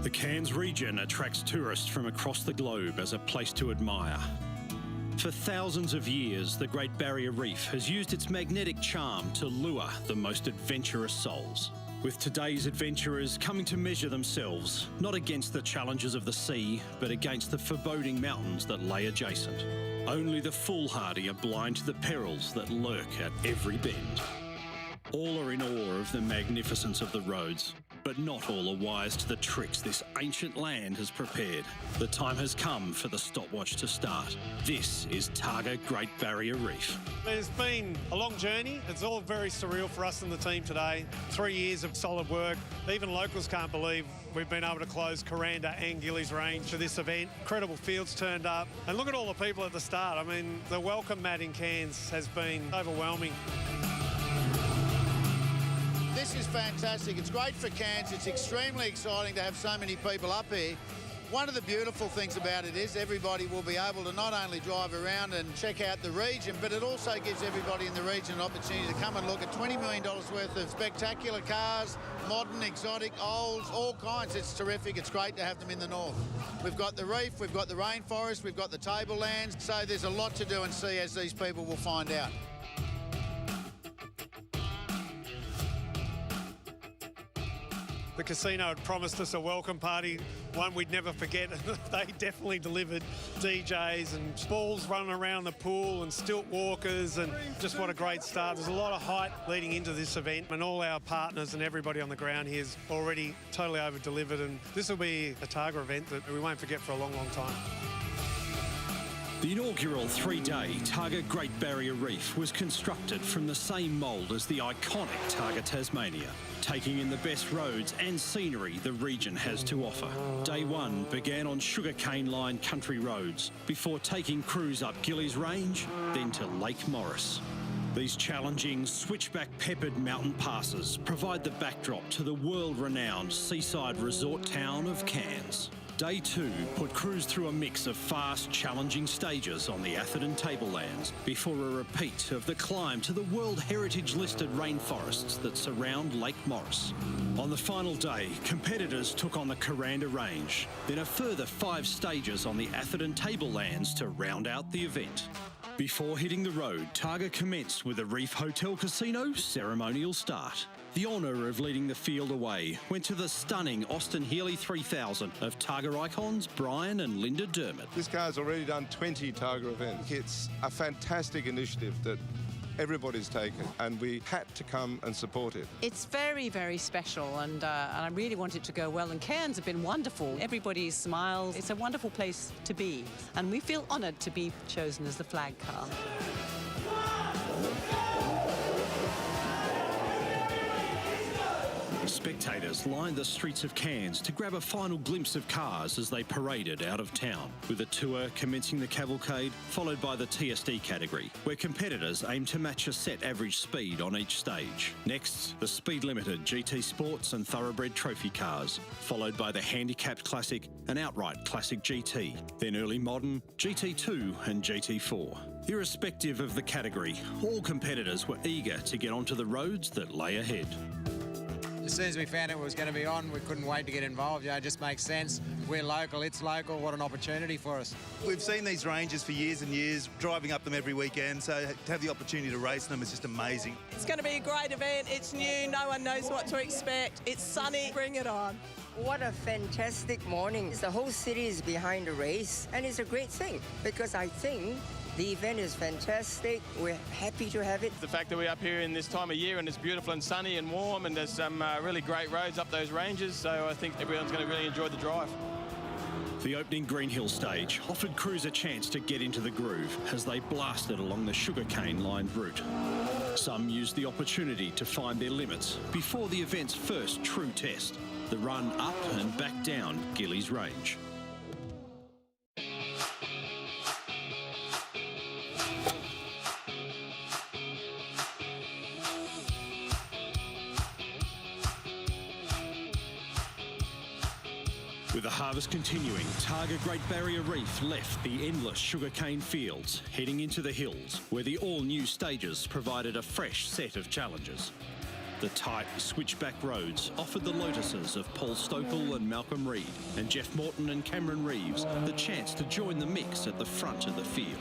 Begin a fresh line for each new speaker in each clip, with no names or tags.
The Cairns region attracts tourists from across the globe as a place to admire. For thousands of years, the Great Barrier Reef has used its magnetic charm to lure the most adventurous souls. With today's adventurers coming to measure themselves, not against the challenges of the sea, but against the foreboding mountains that lay adjacent. Only the foolhardy are blind to the perils that lurk at every bend. All are in awe of the magnificence of the roads, but not all are wise to the tricks this ancient land has prepared. The time has come for the stopwatch to start. This is Targa Great Barrier Reef.
It's been a long journey. It's all very surreal for us and the team today. 3 years of solid work. Even locals can't believe we've been able to close Kuranda and Gillies Range for this event. Incredible fields turned up. And look at all the people at the start. I mean, the welcome mat in Cairns has been overwhelming.
This is fantastic. It's great for Cairns. It's extremely exciting to have so many people up here. One of the beautiful things about it is everybody will be able to not only drive around and check out the region, but it also gives everybody in the region an opportunity to come and look at $20 million worth of spectacular cars, modern, exotic, olds, all kinds. It's terrific. It's great to have them in the north. We've got the reef, we've got the rainforest, we've got the tablelands. So there's a lot to do and see, as these people will find out.
The casino had promised us a welcome party, one we'd never forget. They definitely delivered. DJs and balls running around the pool and stilt walkers, and just what a great start. There's a lot of hype leading into this event, and all our partners and everybody on the ground here is already totally over-delivered, and this will be a Targa event that we won't forget for a long, long time.
The inaugural three-day Targa Great Barrier Reef was constructed from the same mould as the iconic Targa Tasmania, taking in the best roads and scenery the region has to offer. Day one began on sugarcane-lined country roads before taking crews up Gillies Range, then to Lake Morris. These challenging, switchback-peppered mountain passes provide the backdrop to the world-renowned seaside resort town of Cairns. Day two put crews through a mix of fast, challenging stages on the Atherton Tablelands before a repeat of the climb to the World Heritage-listed rainforests that surround Lake Morris. On the final day, competitors took on the Kuranda Range, then a further 5 stages on the Atherton Tablelands to round out the event. Before hitting the road, Targa commenced with a Reef Hotel Casino ceremonial start. The honour of leading the field away went to the stunning Austin Healey 3000 of Targa icons Brian and Linda Dermott.
This car's already done 20 Targa events. It's a fantastic initiative that everybody's taken, and we had to come and support it.
It's very, very special, and I really want it to go well, and Cairns have been wonderful. Everybody smiles. It's a wonderful place to be, and we feel honoured to be chosen as the flag car.
Spectators lined the streets of Cairns to grab a final glimpse of cars as they paraded out of town, with a tour commencing the cavalcade, followed by the TSD category, where competitors aim to match a set average speed on each stage. Next, the speed-limited GT Sports and Thoroughbred trophy cars, followed by the Handicapped Classic and Outright Classic GT, then Early Modern, GT2 and GT4. Irrespective of the category, all competitors were eager to get onto the roads that lay ahead.
As soon as we found it was going to be on, we couldn't wait to get involved. You know, it just makes sense. We're local, it's local. What an opportunity for us.
We've seen these ranges for years and years, driving up them every weekend, so to have the opportunity to race them is just amazing.
It's going to be a great event. It's new. No one knows what to expect. It's sunny. Bring it on.
What a fantastic morning. The whole city is behind the race, and it's a great thing because I think the event is fantastic. We're happy to have it.
The fact that we're up here in this time of year and it's beautiful and sunny and warm, and there's some really great roads up those ranges, so I think everyone's going to really enjoy the drive.
The opening Green Hill stage offered crews a chance to get into the groove as they blasted along the sugarcane-lined route. Some used the opportunity to find their limits before the event's first true test, the run up and back down Gillies Range. With the harvest continuing, Targa Great Barrier Reef left the endless sugarcane fields, heading into the hills, where the all-new stages provided a fresh set of challenges. The tight switchback roads offered the Lotuses of Paul Stokell and Malcolm Reed and Jeff Morton and Cameron Reeves the chance to join the mix at the front of the field.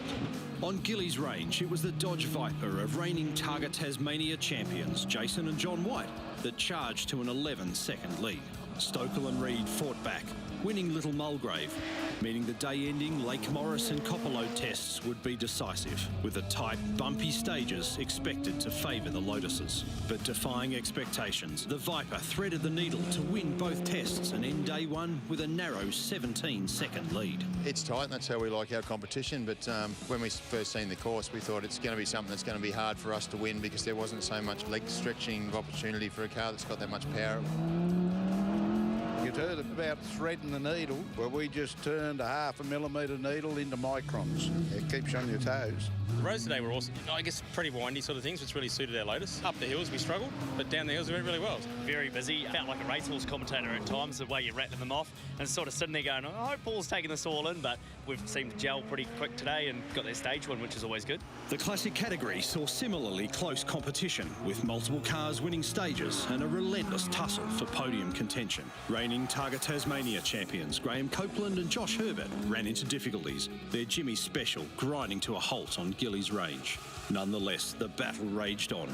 On Gillies Range, it was the Dodge Viper of reigning Targa Tasmania champions Jason and John White that charged to an 11-second lead. Stokell and Reed fought back, winning Little Mulgrave, meaning the day-ending Lake Morris and Copperlode tests would be decisive, with the tight, bumpy stages expected to favour the Lotuses. But defying expectations, the Viper threaded the needle to win both tests and end day one with a narrow 17-second lead.
It's tight, and that's how we like our competition, but when we first seen the course, we thought it's going to be something that's going to be hard for us to win because there wasn't so much leg stretching opportunity for a car that's got that much power.
You'd heard about threading the needle. Well, we just turned a 0.5 millimetre needle into microns. It keeps you on your toes.
The roads today were also, I guess, pretty windy sort of things, which really suited our Lotus. Up the hills we struggled, but down the hills we went really well.
Very busy. I felt like a racehorse commentator at times, the way you're rattling them off, and sort of sitting there going, I hope Paul's taking this all in, but we've seemed to gel pretty quick today and got that stage one, which is always good.
The classic category saw similarly close competition, with multiple cars winning stages and a relentless tussle for podium contention. Reigning Targa Tasmania champions Graham Copeland and Josh Herbert ran into difficulties, their Jimmy Special grinding to a halt on Gillies Range. Nonetheless, the battle raged on,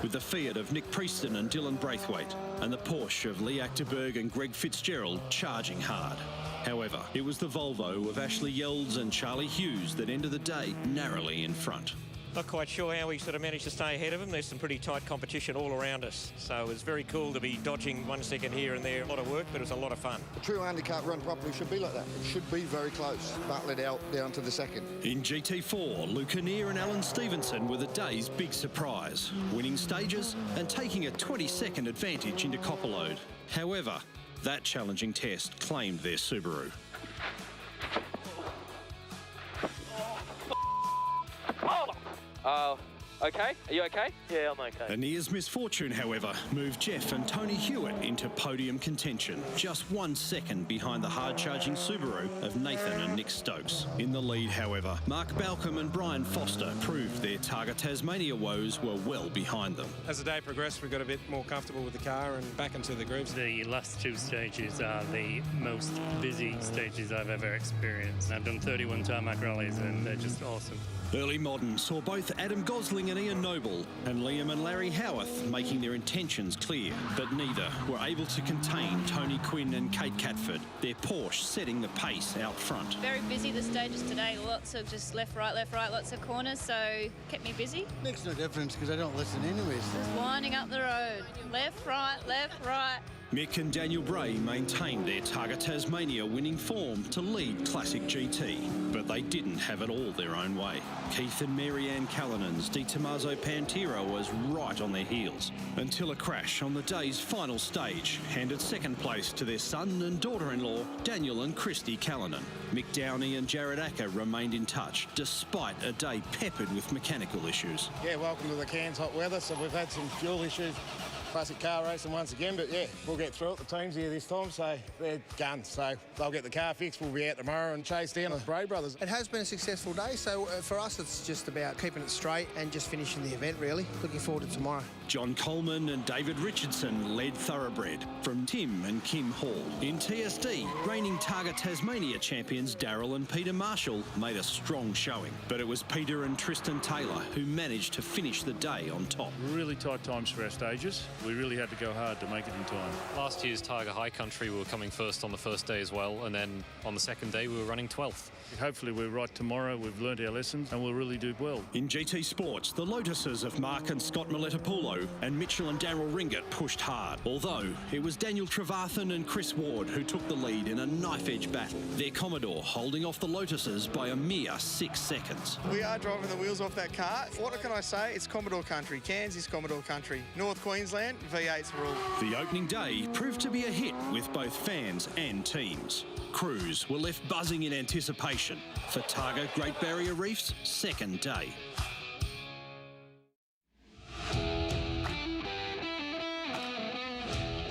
with the Fiat of Nick Prieston and Dylan Braithwaite and the Porsche of Lee Achterberg and Greg Fitzgerald charging hard. However, it was the Volvo of Ashley Yelds and Charlie Hughes that ended the day narrowly in front.
Not quite sure how we sort of managed to stay ahead of them. There's some pretty tight competition all around us. So it was very cool to be dodging 1 second here and there. A lot of work, but it was a lot of fun.
A true handicap run properly should be like that. It should be very close. Battle it out down to the second.
In GT4, Luke Kinnear and Alan Stevenson were the day's big surprise, winning stages and taking a 20-second advantage into Copperlode. However, that challenging test claimed their Subaru.
Okay? Are you okay?
Yeah, I'm okay.
A near's misfortune, however, moved Jeff and Tony Hewitt into podium contention, just 1 second behind the hard-charging Subaru of Nathan and Nick Stokes. In the lead, however, Mark Balcom and Brian Foster proved their Targa Tasmania woes were well behind them.
As the day progressed, we got a bit more comfortable with the car and back into the grooves.
The last two stages are the most busy stages I've ever experienced. I've done 31 tarmac rallies and they're just awesome.
Early modern saw both Adam Gosling and Ian Noble and Liam and Larry Howarth making their intentions clear, but neither were able to contain Tony Quinn and Kate Catford, their Porsche setting the pace out front.
Very busy the stages today, lots of just left, right, lots of corners, so kept me busy.
Makes no difference because I don't listen anyways.
Just winding up the road, left, right, left, right.
Mick and Daniel Bray maintained their Targa Tasmania winning form to lead Classic GT, but they didn't have it all their own way. Keith and Mary-Ann Callinan's Di Tommaso Pantera was right on their heels, until a crash on the day's final stage handed second place to their son and daughter-in-law, Daniel and Christy Callanan. Mick Downey and Jared Acker remained in touch, despite a day peppered with mechanical issues.
Yeah, welcome to the Cairns hot weather, so we've had some fuel issues. Classic car racing once again, but yeah, we'll get through it. The team's here this time, so they're guns. So they'll get the car fixed. We'll be out tomorrow and chase down the Bray brothers.
It has been a successful day, so for us it's just about keeping it straight and just finishing the event, really. Looking forward to tomorrow.
John Coleman and David Richardson led Thoroughbred from Tim and Kim Hall. In TSD, reigning Targa Tasmania champions Darryl and Peter Marshall made a strong showing, but it was Peter and Tristan Taylor who managed to finish the day on top.
Really tight times for our stages. We really had to go hard to make it in time.
Last year's Targa High Country, we were coming first on the first day as well, and then on the second day we were running 12th.
Hopefully we're right tomorrow, we've learnt our lessons and we'll really do well.
In GT Sports, the Lotuses of Mark and Scott Miletapulo and Mitchell and Daryl Ringett pushed hard, although it was Daniel Trevathan and Chris Ward who took the lead in a knife-edge battle, their Commodore holding off the Lotuses by a mere 6 seconds.
We are driving the wheels off that car. What can I say? It's Commodore country. Cairns is Commodore country. North Queensland, V8's rule.
The opening day proved to be a hit with both fans and teams. Crews were left buzzing in anticipation for Targa Great Barrier Reef's second day.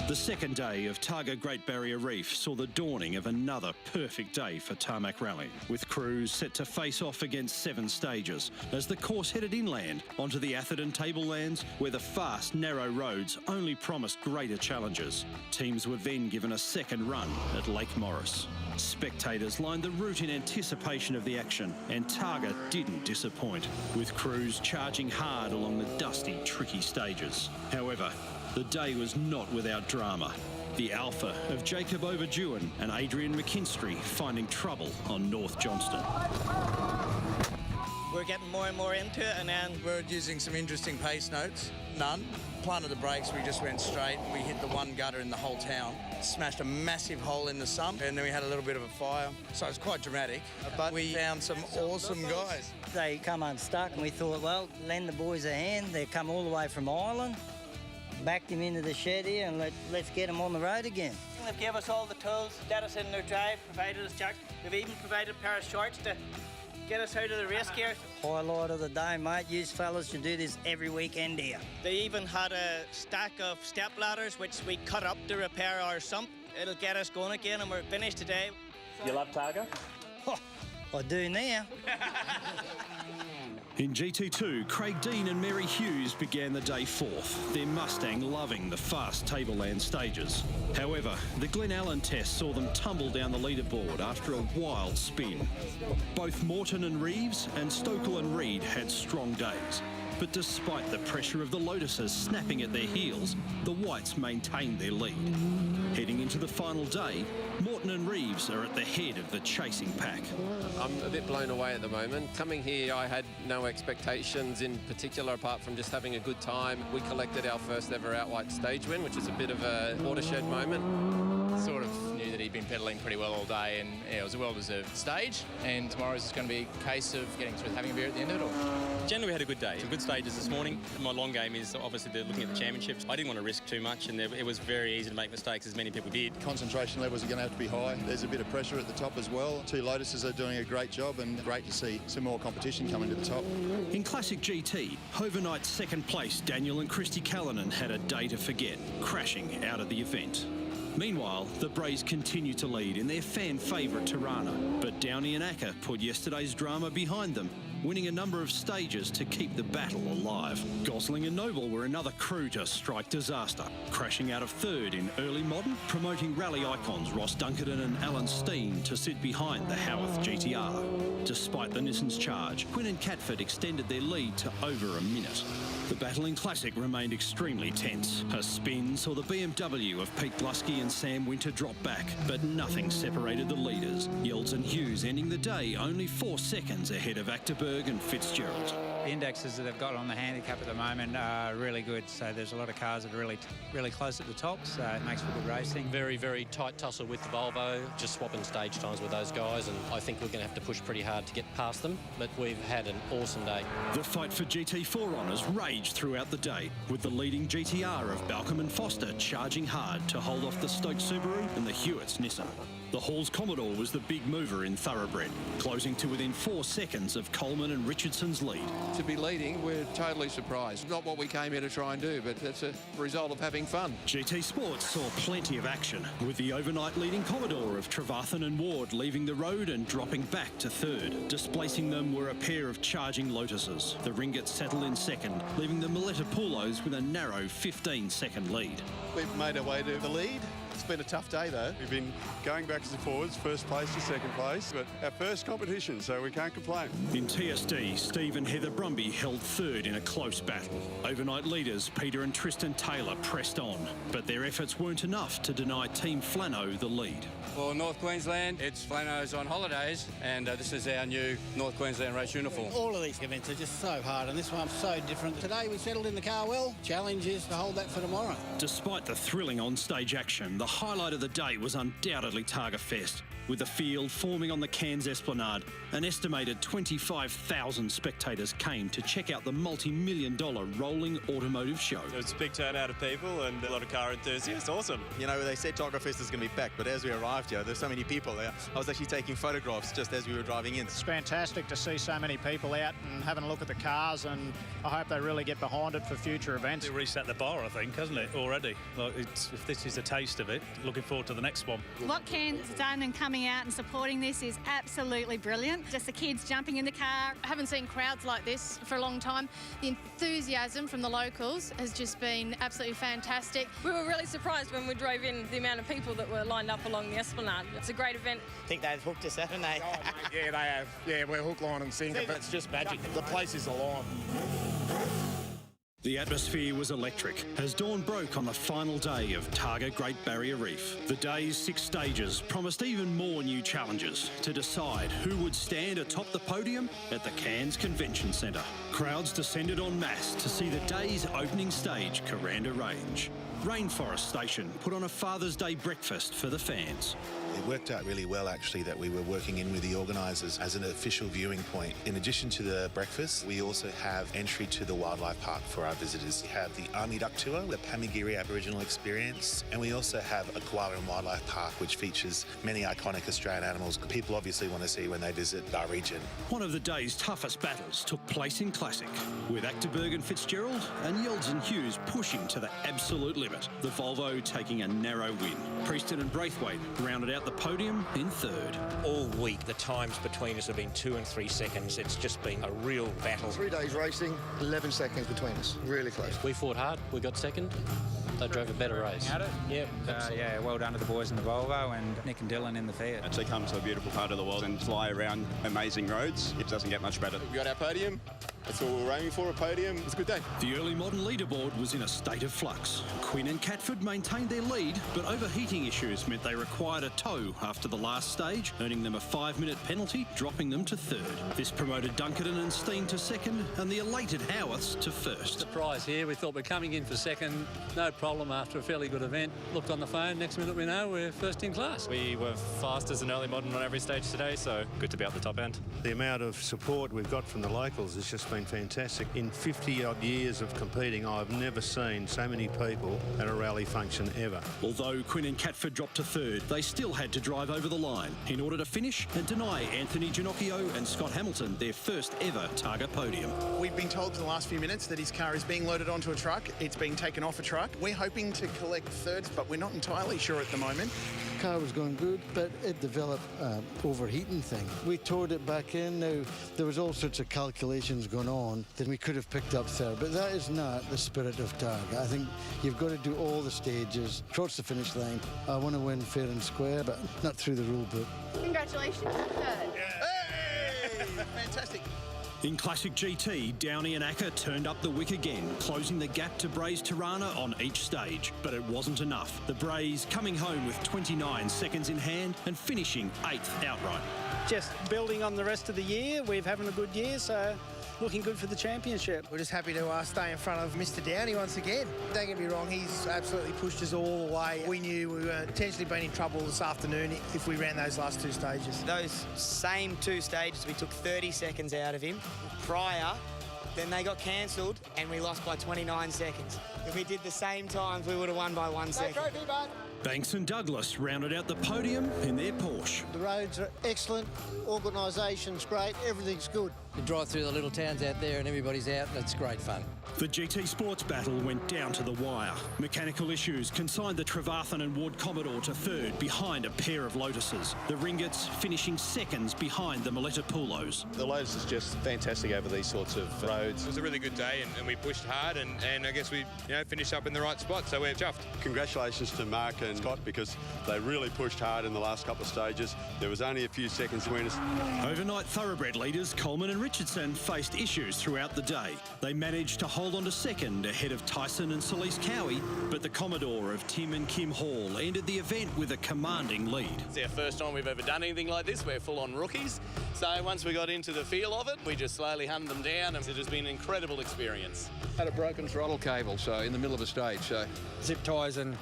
The The second day of Targa Great Barrier Reef saw the dawning of another perfect day for tarmac rallying, with crews set to face off against 7 stages as the course headed inland onto the Atherton tablelands, where the fast, narrow roads only promised greater challenges. Teams were then given a second run at Lake Morris. Spectators lined the route in anticipation of the action, and Targa didn't disappoint, with crews charging hard along the dusty, tricky stages. However, the day was not without drama. The alpha of Jacob Overduin and Adrian McKinstry finding trouble on North Johnston.
We're getting more and more into it, and then we're using some interesting pace notes. None. Planted the brakes, we just went straight. We hit the one gutter in the whole town. Smashed a massive hole in the sump, and then we had a little bit of a fire. So it's quite dramatic, but we found some awesome guys.
They come unstuck, and we thought, well, lend the boys a hand. They come all the way from Ireland. Backed him into the shed here, and let's get him on the road again.
They've gave us all the tools, let us in their drive, provided us jacks. They've even provided a pair of shorts to get us out of the race gear.
Highlight of the day, mate. You fellas should do this every weekend here.
They even had a stack of step ladders, which we cut up to repair our sump. It'll get us going again, and we're finished today.
You love Targa?
Oh, I do now.
In GT2, Craig Dean and Mary Hughes began the day 4th, their Mustang loving the fast tableland stages. However, the Glen Allen test saw them tumble down the leaderboard after a wild spin. Both Morton and Reeves and Stokel and Reed had strong days. But despite the pressure of the Lotuses snapping at their heels, the Whites maintained their lead. Heading into the final day, Morton and Reeves are at the head of the chasing pack.
I'm a bit blown away at the moment. Coming here, I had no expectations in particular, apart from just having a good time. We collected our first ever outright stage win, which is a bit of a watershed moment.
Sort of knew that he'd been pedalling pretty well all day, and yeah, it was a well-deserved stage. And tomorrow's going to be a case of getting through, having a beer at the end of it all.
Generally, we had a good day. Some good stages this morning. My long game is obviously looking at the championships. I didn't want to risk too much, and it was very easy to make mistakes, as many people did.
Concentration levels are going to have to be high. There's a bit of pressure at the top as well. 2 Lotuses are doing a great job, and great to see some more competition coming to the top.
In Classic GT, overnight second place Daniel and Christy Callanan had a day to forget, crashing out of the event. Meanwhile, the Brays continue to lead in their fan favourite Tirana, but Downey and Acker put yesterday's drama behind them, winning a number of stages to keep the battle alive. Gosling and Noble were another crew to strike disaster, crashing out of 3rd in early modern, promoting rally icons Ross Dunkerton and Alan Steen to sit behind the Howarth GTR. Despite the Nissan's charge, Quinn and Catford extended their lead to over a minute. The battle in Classic remained extremely tense. A spin saw the BMW of Pete Glusky and Sam Winter drop back, but nothing separated the leaders. Yelds and Hughes ending the day only 4 seconds ahead of Achterberg and Fitzgerald.
The indexes that they've got on the handicap at the moment are really good, so there's a lot of cars that are really close at the top, so it makes for good racing.
Very, very tight tussle with the Volvo, just swapping stage times with those guys, and I think we're going to have to push pretty hard to get past them, but we've had an awesome day.
The fight for GT4 honours raged throughout the day, with the leading GTR of Balcombe and Foster charging hard to hold off the Stoke Subaru and the Hewitt's Nissan. The Hall's Commodore was the big mover in Thoroughbred, closing to within 4 seconds of Coleman and Richardson's lead.
To be leading, we're totally surprised. Not what we came here to try and do, but it's a result of having fun.
GT Sports saw plenty of action, with the overnight leading Commodore of Trevathan and Ward leaving the road and dropping back to 3rd. Displacing them were a pair of charging Lotuses. The Ringets settled in 2nd, leaving the Milletta Pulos with a narrow 15-second lead.
We've made our way to the lead. It's been a tough day, though. We've been going backwards and forwards, first place to second place, but our first competition, so we can't complain.
In TSD, Steve and Heather Brumby held 3rd in a close battle. Overnight leaders Peter and Tristan Taylor pressed on, but their efforts weren't enough to deny Team Flano the lead.
For North Queensland, it's Flano's on holidays, and this is our new North Queensland race uniform.
All of these events are just so hard, and this one's so different. Today we settled in the car well. Challenge is to hold that for tomorrow.
Despite the thrilling on-stage action, the highlight of the day was undoubtedly Targa Fest, with the field forming on the Cairns Esplanade. An estimated 25,000 spectators came to check out the multi-million-dollar rolling automotive show.
It's a big turnout of people and a lot of car enthusiasts. Awesome.
You know, they said Targa Fest is going to be packed, but as we arrived here, there's so many people there. I was actually taking photographs just as we were driving in.
It's fantastic to see so many people out and having a look at the cars, and I hope they really get behind it for future events.
It reset the bar, I think, hasn't it, already? Like, if this is a taste of it, looking forward to the next one.
What Cairns has done and coming out and supporting this is absolutely brilliant. Just the kids jumping in the car.
I haven't seen crowds like this for a long time. The enthusiasm from the locals has just been absolutely fantastic.
We were really surprised when we drove in the amount of people that were lined up along the Esplanade. It's a great event.
I think they've hooked us, haven't they?
Oh, mate, yeah, they have. Yeah, we're hook, line and sinker, but it's just magic. The place is alive.
The atmosphere was electric as dawn broke on the final day of Targa Great Barrier Reef. The day's 6 stages promised even more new challenges to decide who would stand atop the podium at the Cairns Convention Centre. Crowds descended en masse to see the day's opening stage, Kuranda Range. Rainforest Station put on a Father's Day breakfast for the fans.
It worked out really well, actually, that we were working in with the organisers as an official viewing point. In addition to the breakfast, we also have entry to the wildlife park for our visitors. We have the Army Duck Tour, the Pamigiri Aboriginal Experience, and we also have a koala and wildlife park, which features many iconic Australian animals people obviously want to see when they visit our region.
One of the day's toughest battles took place in Classic, with Achterberg and Fitzgerald and Yelds and Hughes pushing to the absolute limit, the Volvo taking a narrow win. Preston and Braithwaite rounded out the podium in 3rd.
All week, the times between us have been 2 and 3 seconds. It's just been a real battle.
3 days racing, 11 seconds between us. Really close.
We fought hard. We got second. They drove a better race.
Yep. Yeah, well done to the boys in the Volvo and Nick and Dylan in the Fiat.
Actually come to a beautiful part of the world and fly around amazing roads. It doesn't get much better.
We got our podium. That's what we were aiming for, a podium. It's a good day.
The early modern leaderboard was in a state of flux. Quinn and Catford maintained their lead, but overheating issues meant they required a tow after the last stage, earning them a 5-minute penalty, dropping them to 3rd. This promoted Dunkerton and Steen to 2nd, and the elated Howarths to 1st.
Surprise here. We thought we're coming in for 2nd. No problem after a fairly good event. Looked on the phone. Next minute we know we're 1st in class.
We were fast as an early modern on every stage today, so good to be at the top end.
The amount of support we've got from the locals has just been fantastic. In 50-odd years of competing, I've never seen so many people at a rally function ever.
Although Quinn and Catford dropped to 3rd, they still had to drive over the line in order to finish and deny Anthony Ginocchio and Scott Hamilton their first ever Targa podium.
We've been told for the last few minutes that his car is being loaded onto a truck. It's being taken off a truck. We're hoping to collect 3rds, but we're not entirely sure at the moment.
The car was going good, but it developed an overheating thing. We towed it back in. Now, there was all sorts of calculations going on that we could have picked up 3rd, but that is not the spirit of Targa. I think you've got to do all the stages, cross the finish line. I want to win fair and square, but not through the rule book.
Congratulations, 3rd.
Hey! Fantastic.
In Classic GT, Downey and Acker turned up the wick again, closing the gap to Braze Tirana on each stage. But it wasn't enough. The Braze coming home with 29 seconds in hand and finishing 8th outright.
Just building on the rest of the year. We're having a good year, so looking good for the championship.
We're just happy to stay in front of Mr. Downey once again. Don't get me wrong, he's absolutely pushed us all the way. We knew we were potentially being in trouble this afternoon if we ran those last 2 stages.
Those same 2 stages, we took 30 seconds out of him prior, then they got cancelled and we lost by 29 seconds. If we did the same times, we would have won by 1 second.
Trophy, bud.
Banks and Douglas rounded out the podium in their Porsche.
The roads are excellent, organisation's great, everything's good.
You drive through the little towns out there and everybody's out and it's great fun.
The GT Sports battle went down to the wire. Mechanical issues consigned the Trevarthen and Ward Commodore to 3rd behind a pair of Lotuses. The Ringets finishing seconds behind the Moletta Pulos.
The Lotus is just fantastic over these sorts of roads.
It was a really good day and we pushed hard and I guess we finished up in the right spot, so we're chuffed.
Congratulations to Mark and Scott because they really pushed hard in the last couple of stages. There was only a few seconds between us.
Overnight thoroughbred leaders Coleman and Richardson faced issues throughout the day. They managed to hold on to 2nd ahead of Tyson and Celise Cowie, but the Commodore of Tim and Kim Hall ended the event with a commanding lead.
It's our first time we've ever done anything like this. We're full-on rookies. So once we got into the feel of it, we just slowly hummed them down and it has been an incredible experience.
Had a broken throttle cable, so in the middle of a stage, so
Zip ties and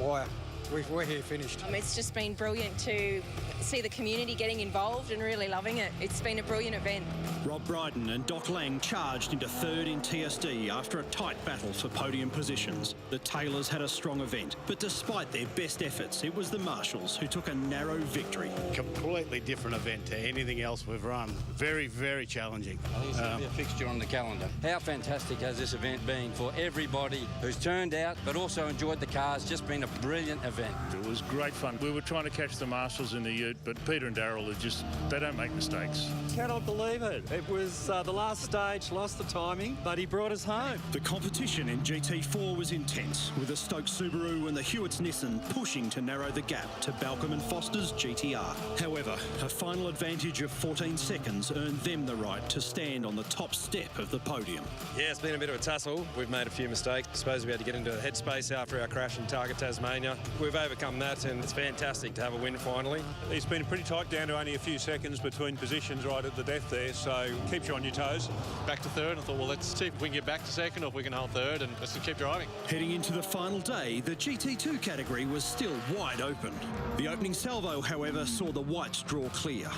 wire.
We're here finished.
It's just been brilliant to see the community getting involved and really loving it. It's been a brilliant event.
Rob Bryden and Doc Lang charged into third in TSD after a tight battle for podium positions. The Taylors had a strong event, but despite their best efforts, it was the Marshals who took a narrow victory.
Completely different event to anything else we've run. Very, very challenging.
I think it's going to be a fixture on the calendar. How fantastic has this event been for everybody who's turned out but also enjoyed the cars? Just been a brilliant event.
It was great fun. We were trying to catch the Marshals in the ute, but Peter and Darryl are just, they don't make mistakes.
Cannot believe it. It was the last stage, lost the timing, but he brought us home.
The competition in GT4 was intense, with the Stokes Subaru and the Hewitt's Nissan pushing to narrow the gap to Balcombe and Foster's GTR. However, a final advantage of 14 seconds earned them the right to stand on the top step of the podium.
Yeah, it's been a bit of a tussle. We've made a few mistakes. I suppose we had to get into headspace after our crash in Targa, Tasmania. We've overcome that, and it's fantastic to have a win finally.
It's been pretty tight, down to only a few seconds between positions right at the death there, so keeps you on your toes.
Back to third, I thought, well, let's see if we can get back to second or if we can hold third, and let's just keep driving.
Heading into the final day, the GT2 category was still wide open. The opening salvo, however, saw the whites draw clear.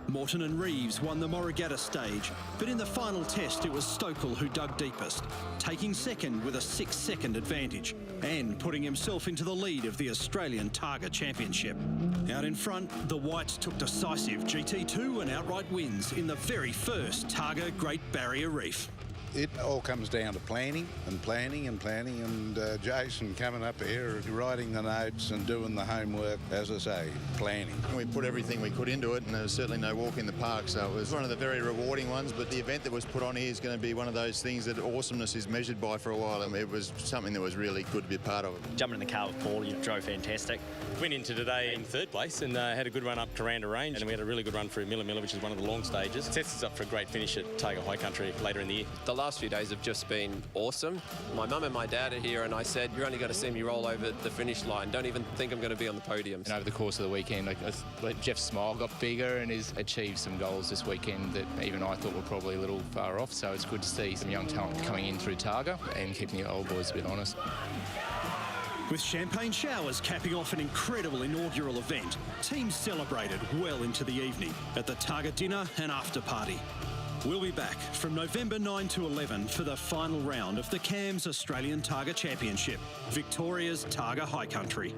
Morton and Reeves won the Morrigatta stage, but in the final test it was Stokel who dug deepest, taking second with a 6-second advantage and putting himself into the lead of the Australian Targa Championship. Out in front, the whites took decisive GT2 and outright wins in the very first Targa Great Barrier Reef.
It all comes down to planning and Jason coming up here, writing the notes and doing the homework, as I say, planning.
We put everything we could into it, and there was certainly no walk in the park, so it was one of the very rewarding ones, but the event that was put on here is going to be one of those things that awesomeness is measured by for a while, and it was something that was really good to be a part of.
Jumping in the car with Paul, you drove fantastic.
Went into today in third place and had a good run up Taranda Range, and we had a really good run through Milla Milla, which is one of the long stages. It sets us up for a great finish at Targa High Country later in the year.
The last few days have just been awesome. My mum and my dad are here, and I said, you're only going to see me roll over the finish line. Don't even think I'm going to be on the podium.
And over the course of the weekend, Jeff's smile got bigger and he's achieved some goals this weekend that even I thought were probably a little far off. So it's good to see some young talent coming in through Targa and keeping the old boys a bit honest.
With champagne showers capping off an incredible inaugural event, teams celebrated well into the evening at the Targa dinner and after party. We'll be back from November 9 to 11 for the final round of the CAMS Australian Targa Championship, Victoria's Targa High Country.